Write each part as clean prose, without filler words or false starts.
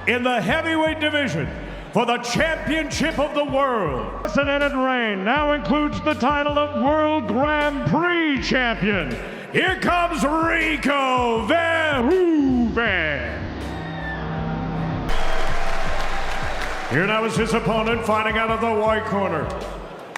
in the heavyweight division for the championship of the world. Unprecedented reign now includes the title of World Grand Prix champion. Here comes Rico Verhoeven. Here now is his opponent, fighting out of the white corner.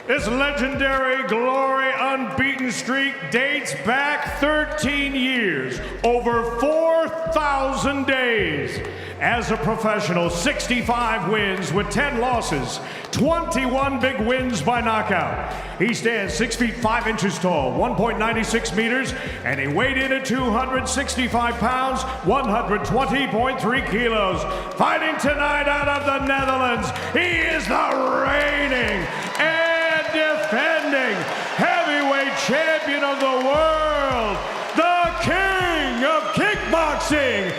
This legendary glory unbeaten streak dates back 13 years, over 4,000 days. As a professional, 65 wins with 10 losses, 21 big wins by knockout. He stands 6 feet 5 inches tall, 1.96 meters, and he weighed in at 265 pounds, 120.3 kilos. Fighting tonight out of the Netherlands, he is the reigning and defending heavyweight champion of the world, the king of kickboxing,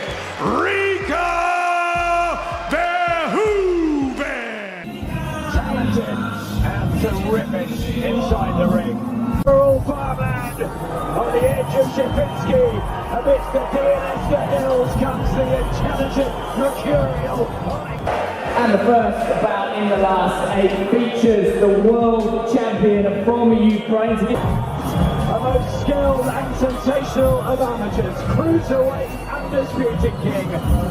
Rico Verhoeven. Talented and terrific inside the ring. Rural farmland on the edge of Shepinski, amidst the DNS hills comes the intelligent, mercurial. And the first bout in the last 8 features the world champion from Ukraine. The most skilled and sensational of amateurs, cruiserweight undisputed king,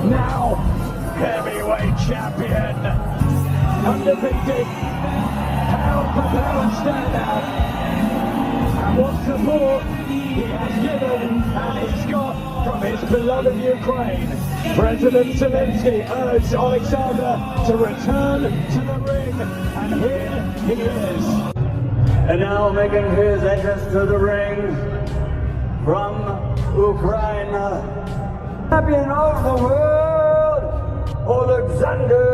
now heavyweight champion, undefeated, pound for pound standout. And what support he has given and he's got from his beloved Ukraine. President Zelensky urged Oleksandr to return to the ring, and here he is. And now making his entrance to the ring from Ukraine, champion of the world, Oleksandr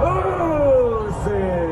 Usyk.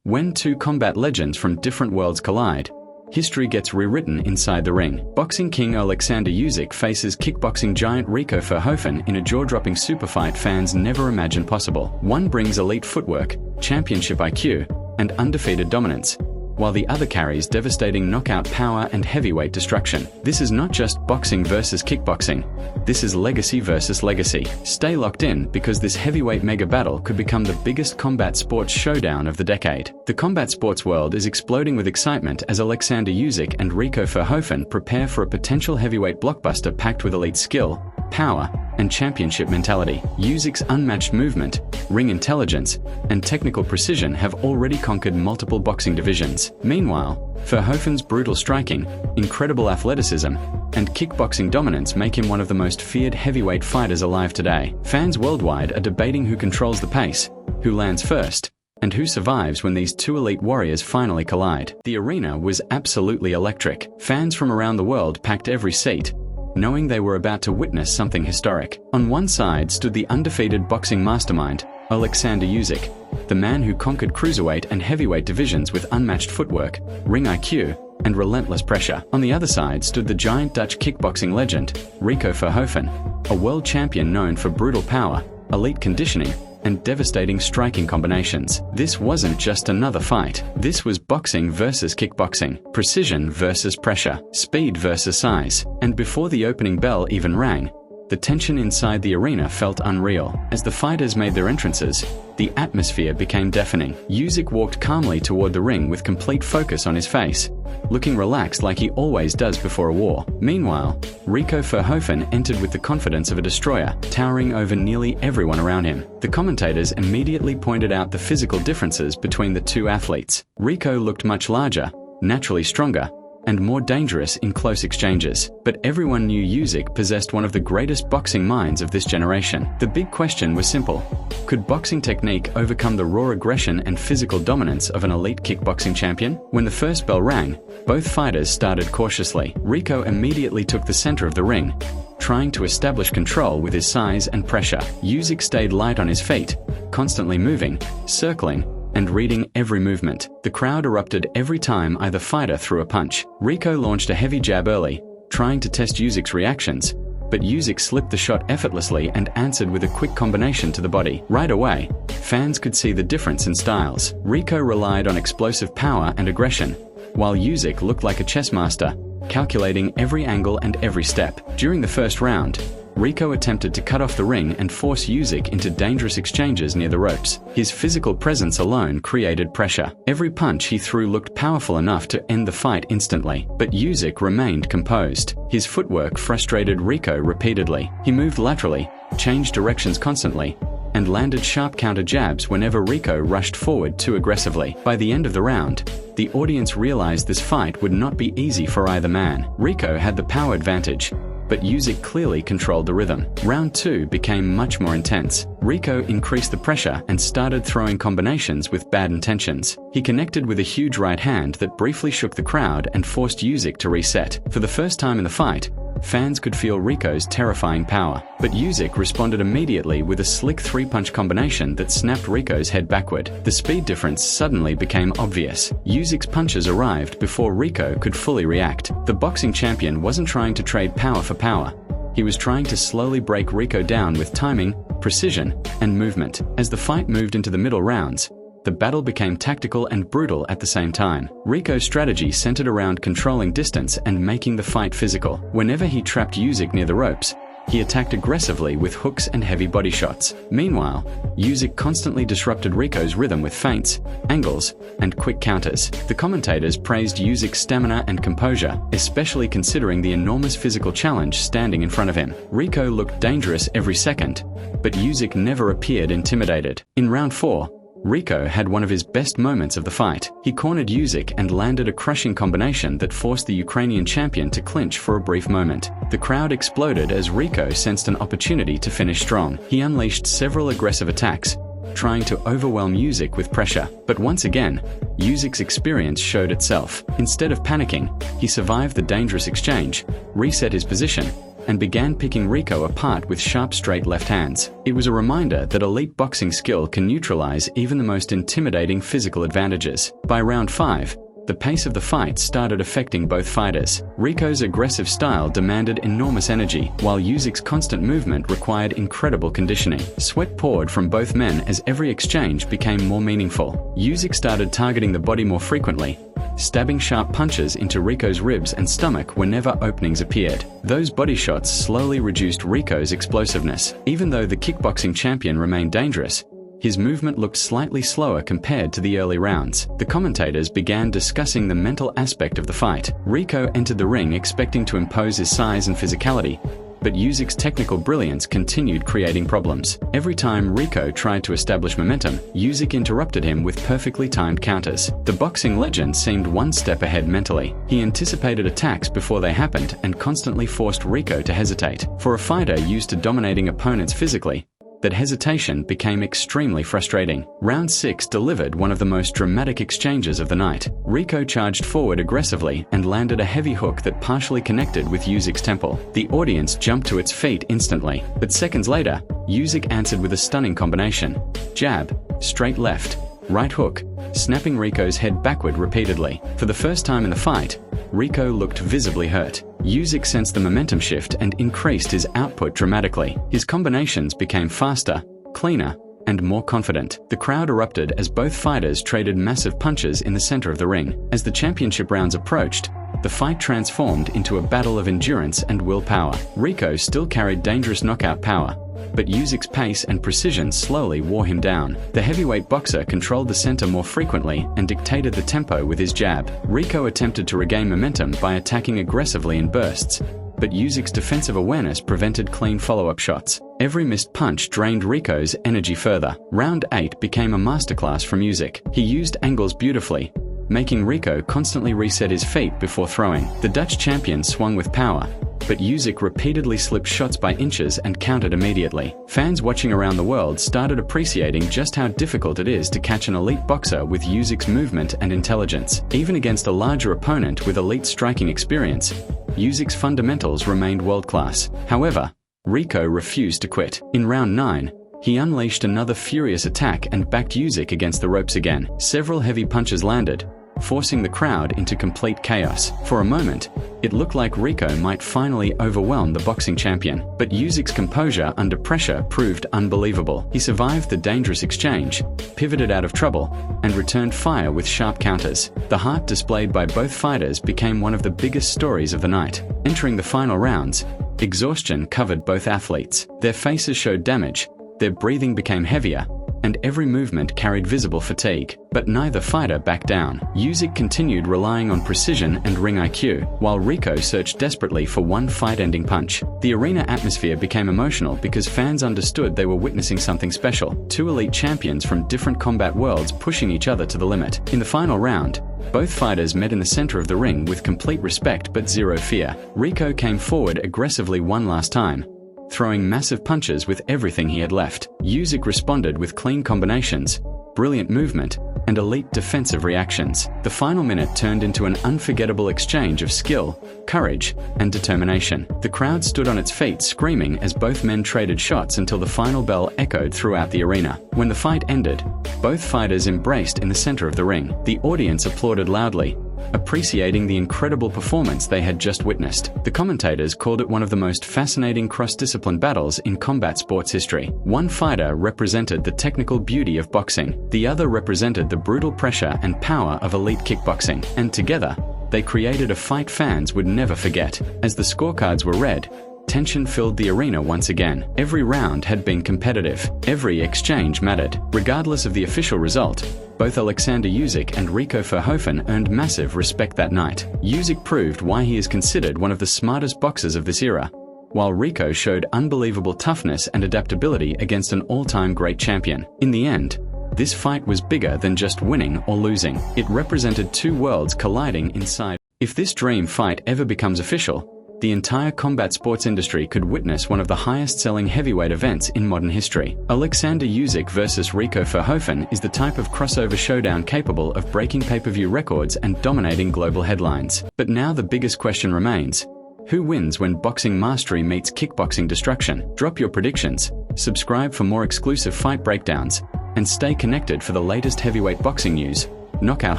When two combat legends from different worlds collide, history gets rewritten inside the ring. Boxing king Oleksandr Usyk faces kickboxing giant Rico Verhoeven in a jaw-dropping super fight fans never imagined possible. One brings elite footwork, championship IQ, and undefeated dominance, while the other carries devastating knockout power and heavyweight destruction. This is not just boxing versus kickboxing. This is legacy versus legacy. Stay locked in, because this heavyweight mega battle could become the biggest combat sports showdown of the decade. The combat sports world is exploding with excitement as Oleksandr Usyk and Rico Verhoeven prepare for a potential heavyweight blockbuster packed with elite skill, power, and championship mentality. Usyk's unmatched movement, ring intelligence, and technical precision have already conquered multiple boxing divisions. Meanwhile, Verhoeven's brutal striking, incredible athleticism, and kickboxing dominance make him one of the most feared heavyweight fighters alive today. Fans worldwide are debating who controls the pace, who lands first, and who survives when these two elite warriors finally collide. The arena was absolutely electric. Fans from around the world packed every seat, knowing they were about to witness something historic. On one side stood the undefeated boxing mastermind, Oleksandr Usyk, the man who conquered cruiserweight and heavyweight divisions with unmatched footwork, ring IQ, and relentless pressure. On the other side stood the giant Dutch kickboxing legend, Rico Verhoeven, a world champion known for brutal power, elite conditioning, and devastating striking combinations. This wasn't just another fight. This was boxing versus kickboxing, precision versus pressure, speed versus size. And before the opening bell even rang, the tension inside the arena felt unreal. As the fighters made their entrances, the atmosphere became deafening. Usyk walked calmly toward the ring with complete focus on his face, looking relaxed like he always does before a war. Meanwhile, Rico Verhoeven entered with the confidence of a destroyer, towering over nearly everyone around him. The commentators immediately pointed out the physical differences between the two athletes. Rico looked much larger, naturally stronger, and more dangerous in close exchanges. But everyone knew Usyk possessed one of the greatest boxing minds of this generation. The big question was simple. Could boxing technique overcome the raw aggression and physical dominance of an elite kickboxing champion? When the first bell rang, both fighters started cautiously. Rico immediately took the center of the ring, trying to establish control with his size and pressure. Usyk stayed light on his feet, constantly moving, circling, and reading every movement. The crowd erupted every time either fighter threw a punch. Rico launched a heavy jab early, trying to test Usyk's reactions, but Usyk slipped the shot effortlessly and answered with a quick combination to the body. Right away, fans could see the difference in styles. Rico relied on explosive power and aggression, while Usyk looked like a chess master, calculating every angle and every step. During the first round, Rico attempted to cut off the ring and force Usyk into dangerous exchanges near the ropes. His physical presence alone created pressure. Every punch he threw looked powerful enough to end the fight instantly, but Usyk remained composed. His footwork frustrated Rico repeatedly. He moved laterally, changed directions constantly, and landed sharp counter jabs whenever Rico rushed forward too aggressively. By the end of the round, the audience realized this fight would not be easy for either man. Rico had the power advantage, but Usyk clearly controlled the rhythm. Round 2 became much more intense. Rico increased the pressure and started throwing combinations with bad intentions. He connected with a huge right hand that briefly shook the crowd and forced Usyk to reset. For the first time in the fight, fans could feel Rico's terrifying power, but Usyk responded immediately with a slick 3-punch combination that snapped Rico's head backward. The speed difference suddenly became obvious. Usyk's punches arrived before Rico could fully react. The boxing champion wasn't trying to trade power for power. He was trying to slowly break Rico down with timing, precision, and movement. As the fight moved into the middle rounds, the battle became tactical and brutal at the same time. Rico's strategy centered around controlling distance and making the fight physical. Whenever he trapped Usyk near the ropes, he attacked aggressively with hooks and heavy body shots. Meanwhile, Usyk constantly disrupted Rico's rhythm with feints, angles, and quick counters. The commentators praised Usyk's stamina and composure, especially considering the enormous physical challenge standing in front of him. Rico looked dangerous every second, but Usyk never appeared intimidated. In round 4, Rico had one of his best moments of the fight. He cornered Usyk and landed a crushing combination that forced the Ukrainian champion to clinch for a brief moment. The crowd exploded as Rico sensed an opportunity to finish strong. He unleashed several aggressive attacks, trying to overwhelm Usyk with pressure. But once again, Usyk's experience showed itself. Instead of panicking, he survived the dangerous exchange, reset his position, and began picking Rico apart with sharp straight left hands. It was a reminder that elite boxing skill can neutralize even the most intimidating physical advantages. By round 5, the pace of the fight started affecting both fighters. Rico's aggressive style demanded enormous energy, while Usyk's constant movement required incredible conditioning. Sweat poured from both men as every exchange became more meaningful. Usyk started targeting the body more frequently, stabbing sharp punches into Rico's ribs and stomach whenever openings appeared. Those body shots slowly reduced Rico's explosiveness. Even though the kickboxing champion remained dangerous, his movement looked slightly slower compared to the early rounds. The commentators began discussing the mental aspect of the fight. Rico entered the ring expecting to impose his size and physicality, but Usyk's technical brilliance continued creating problems. Every time Rico tried to establish momentum, Usyk interrupted him with perfectly timed counters. The boxing legend seemed one step ahead mentally. He anticipated attacks before they happened and constantly forced Rico to hesitate. For a fighter used to dominating opponents physically, that hesitation became extremely frustrating. Round 6 delivered one of the most dramatic exchanges of the night. Rico charged forward aggressively and landed a heavy hook that partially connected with Usyk's temple. The audience jumped to its feet instantly, but seconds later, Usyk answered with a stunning combination: jab, straight left, right hook, snapping Rico's head backward repeatedly. For the first time in the fight, Rico looked visibly hurt. Usyk sensed the momentum shift and increased his output dramatically. His combinations became faster, cleaner, and more confident. The crowd erupted as both fighters traded massive punches in the center of the ring. As the championship rounds approached, the fight transformed into a battle of endurance and willpower. Rico still carried dangerous knockout power, but Usyk's pace and precision slowly wore him down. The heavyweight boxer controlled the center more frequently and dictated the tempo with his jab. Rico attempted to regain momentum by attacking aggressively in bursts, but Usyk's defensive awareness prevented clean follow-up shots. Every missed punch drained Rico's energy further. Round 8 became a masterclass from Usyk. He used angles beautifully, making Rico constantly reset his feet before throwing. The Dutch champion swung with power, but Usyk repeatedly slipped shots by inches and countered immediately. Fans watching around the world started appreciating just how difficult it is to catch an elite boxer with Usyk's movement and intelligence. Even against a larger opponent with elite striking experience, Usyk's fundamentals remained world-class. However, Rico refused to quit. In round 9, he unleashed another furious attack and backed Usyk against the ropes again. Several heavy punches landed, forcing the crowd into complete chaos. For a moment, it looked like Rico might finally overwhelm the boxing champion, but Usyk's composure under pressure proved unbelievable. He survived the dangerous exchange, pivoted out of trouble, and returned fire with sharp counters. The heart displayed by both fighters became one of the biggest stories of the night. Entering the final rounds, exhaustion covered both athletes. Their faces showed damage, their breathing became heavier, and every movement carried visible fatigue. But neither fighter backed down. Usyk continued relying on precision and ring IQ, while Rico searched desperately for one fight-ending punch. The arena atmosphere became emotional because fans understood they were witnessing something special. Two elite champions from different combat worlds pushing each other to the limit. In the final round, both fighters met in the center of the ring with complete respect but zero fear. Rico came forward aggressively one last time, throwing massive punches with everything he had left. Usyk responded with clean combinations, brilliant movement, and elite defensive reactions. The final minute turned into an unforgettable exchange of skill, courage, and determination. The crowd stood on its feet screaming as both men traded shots until the final bell echoed throughout the arena. When the fight ended, both fighters embraced in the center of the ring. The audience applauded loudly, appreciating the incredible performance they had just witnessed. The commentators called it one of the most fascinating cross-discipline battles in combat sports history. One fighter represented the technical beauty of boxing, the other represented the brutal pressure and power of elite kickboxing, and together, they created a fight fans would never forget. As the scorecards were read, tension filled the arena once again. Every round had been competitive. Every exchange mattered. Regardless of the official result, both Oleksandr Usyk and Rico Verhoeven earned massive respect that night. Usyk proved why he is considered one of the smartest boxers of this era, while Rico showed unbelievable toughness and adaptability against an all-time great champion. In the end, this fight was bigger than just winning or losing. It represented two worlds colliding inside. If this dream fight ever becomes official, the entire combat sports industry could witness one of the highest-selling heavyweight events in modern history. Oleksandr Usyk versus Rico Verhoeven is the type of crossover showdown capable of breaking pay-per-view records and dominating global headlines. But now the biggest question remains: who wins when boxing mastery meets kickboxing destruction? Drop your predictions, subscribe for more exclusive fight breakdowns, and stay connected for the latest heavyweight boxing news, knockout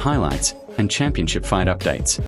highlights, and championship fight updates.